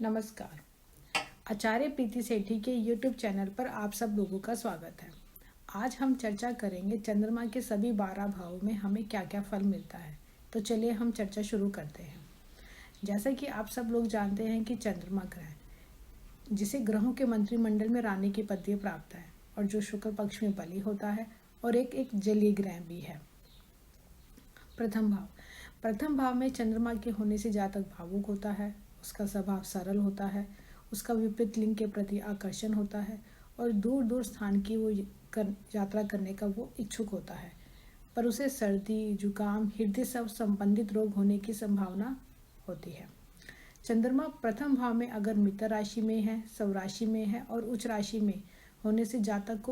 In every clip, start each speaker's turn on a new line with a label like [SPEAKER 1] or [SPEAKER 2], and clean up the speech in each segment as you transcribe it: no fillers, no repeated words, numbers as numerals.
[SPEAKER 1] नमस्कार। आचार्य प्रीति सेठी के YouTube channel पर आप सब लोगों का स्वागत है। आज हम चर्चा करेंगे चंद्रमा के सभी 12 भावों में हमें क्या क्या फल मिलता है। तो चलिए हम चर्चा शुरू करते हैं। जैसा कि आप सब लोग जानते हैं कि चंद्रमा ग्रह, जिसे ग्रहों के मंत्रिमंडल में रानी की पदवी प्राप्त है और जो शुक्ल पक्ष में बलि होता है और एक जलीय ग्रह भी है। प्रथम भाव में चंद्रमा के होने से जातक भावुक होता है, उसका स्वभाव सरल होता है, उसका विपरीत लिंग के प्रति आकर्षण होता है और दूर दूर स्थान की यात्रा करने का वो इच्छुक होता है, पर उसे सर्दी, जुकाम, हृदय से संबंधित रोग होने की संभावना होती है। चंद्रमा प्रथम भाव में अगर मित्र राशि में है, स्वराशि में है और उच्च राशि में होने से जातक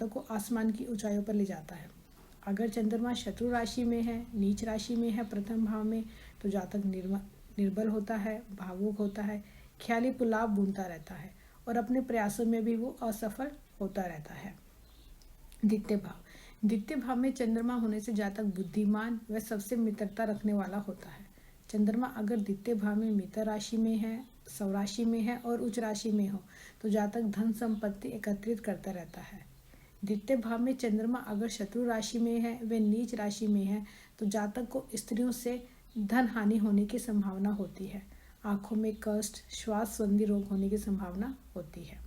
[SPEAKER 1] को आसमान की ऊंचाइयों पर ले जाता है। अगर चंद्रमा शत्रु राशि में है, नीच राशि में है प्रथम भाव में, तो जातक निर्बल होता है, भावुक होता है, ख्याली पुलाव बुनता रहता है और अपने प्रयासों में भी वो असफल होता रहता है। द्वितीय भाव में चंद्रमा होने से जातक बुद्धिमान व सबसे मित्रता रखने वाला होता है। चंद्रमा अगर द्वितीय भाव में मित्र राशि में है, स्वराशि में है और उच्च राशि में हो तो जातक धन संपत्ति एकत्रित करता रहता है। द्वितीय भाव में चंद्रमा अगर शत्रु राशि में है व नीच राशि में है तो जातक को स्त्रियों से धन हानि होने की संभावना होती है। आंखों में कष्ट, श्वास संबंधी रोग होने की संभावना होती है।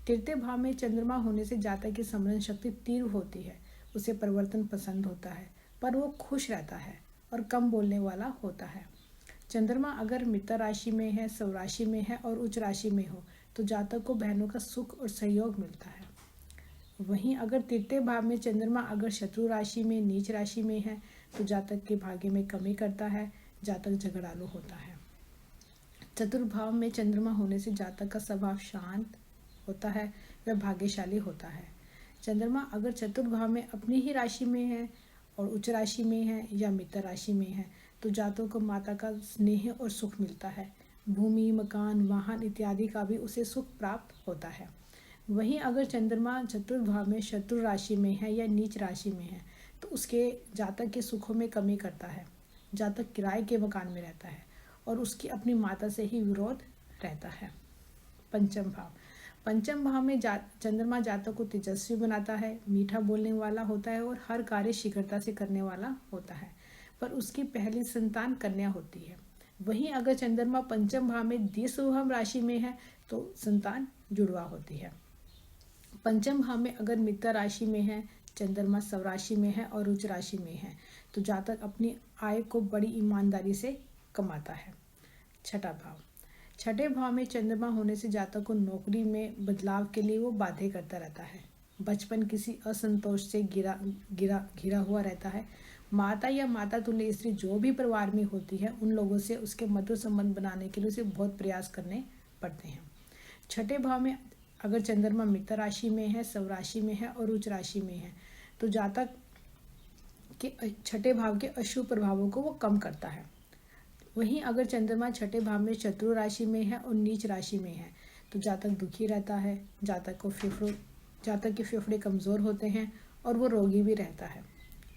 [SPEAKER 1] तृतीय भाव में चंद्रमा होने से जातक की स्मरण शक्ति तीव्र होती है, उसे परिवर्तन पसंद होता है, पर वो खुश रहता है और कम बोलने वाला होता है। चंद्रमा अगर मित्र राशि में है, स्वराशि में है और उच्च राशि में हो तो जातक को बहनों का सुख और सहयोग मिलता है। वहीं अगर तृतीय भाव में चंद्रमा अगर शत्रु राशि में, नीच राशि में है तो जातक के भाग्य में कमी करता है, जातक झगड़ालू होता है। चतुर्थ भाव में चंद्रमा होने से जातक का स्वभाव शांत होता है, वह भाग्यशाली होता है। चंद्रमा अगर चतुर्थ भाव में अपनी ही राशि में है और उच्च राशि में है या मित्र राशि में है तो जातक को माता का स्नेह और सुख मिलता है। भूमि, मकान, वाहन इत्यादि का भी उसे सुख प्राप्त होता है। वहीं अगर चंद्रमा चतुर्थ भाव में शत्रु राशि में है या नीच राशि में है तो उसके जातक के सुखों में कमी करता है। जातक किराए के मकान में रहता है और उसकी अपनी माता से ही विरोध रहता है। पंचम भाव में चंद्रमा जातक को तेजस्वी बनाता है, मीठा बोलने वाला होता है और हर कार्य शीघ्रता से करने वाला होता है, पर उसकी पहली संतान कन्या होती है। वहीं अगर चंद्रमा पंचम भाव में द्विशुभम राशि में है तो संतान जुड़वा होती है। पंचम भाव में अगर मित्र राशि में है, चंद्रमा स्वराशि में है और उच्च राशि में है तो जातक अपनी आय को बड़ी ईमानदारी से कमाता है। छठे भाव में चंद्रमा होने से जातक को नौकरी में बदलाव के लिए वो बाध्य करता रहता है। बचपन किसी असंतोष से घिरा हुआ रहता है। माता या माता तुल्य स्त्री जो भी परिवार में होती है उन लोगों से उसके मधुर संबंध बनाने के लिए उसे बहुत प्रयास करने पड़ते हैं। छठे भाव में अगर चंद्रमा मित्र राशि में है, स्वराशि में है और उच्च राशि में है तो जातक के छठे भाव के अशुभ प्रभावों को वो कम करता है। वहीं अगर चंद्रमा छठे भाव में शत्रु राशि में है और नीच राशि में है तो जातक दुखी रहता है, जातक के फेफड़े कमजोर होते हैं और वो रोगी भी रहता है।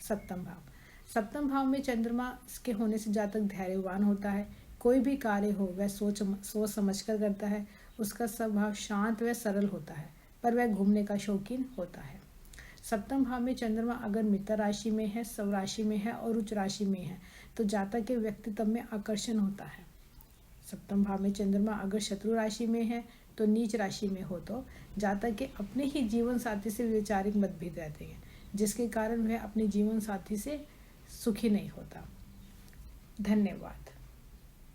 [SPEAKER 1] सप्तम भाव में चंद्रमा के होने से जातक धैर्यवान होता है, कोई भी कार्य हो वह सोच समझ कर करता है, उसका स्वभाव शांत व सरल होता है, पर वह घूमने का शौकीन होता है। सप्तम भाव में चंद्रमा अगर मित्र राशि में है, स्वराशि में है और उच्च राशि में है तो जातक के व्यक्तित्व में आकर्षण होता है। सप्तम भाव में चंद्रमा अगर शत्रु राशि में है तो नीच राशि में हो तो जातक के अपने ही जीवन साथी से वैचारिक मतभेद रहते हैं, जिसके कारण वह अपने जीवन साथी से सुखी नहीं होता। धन्यवाद।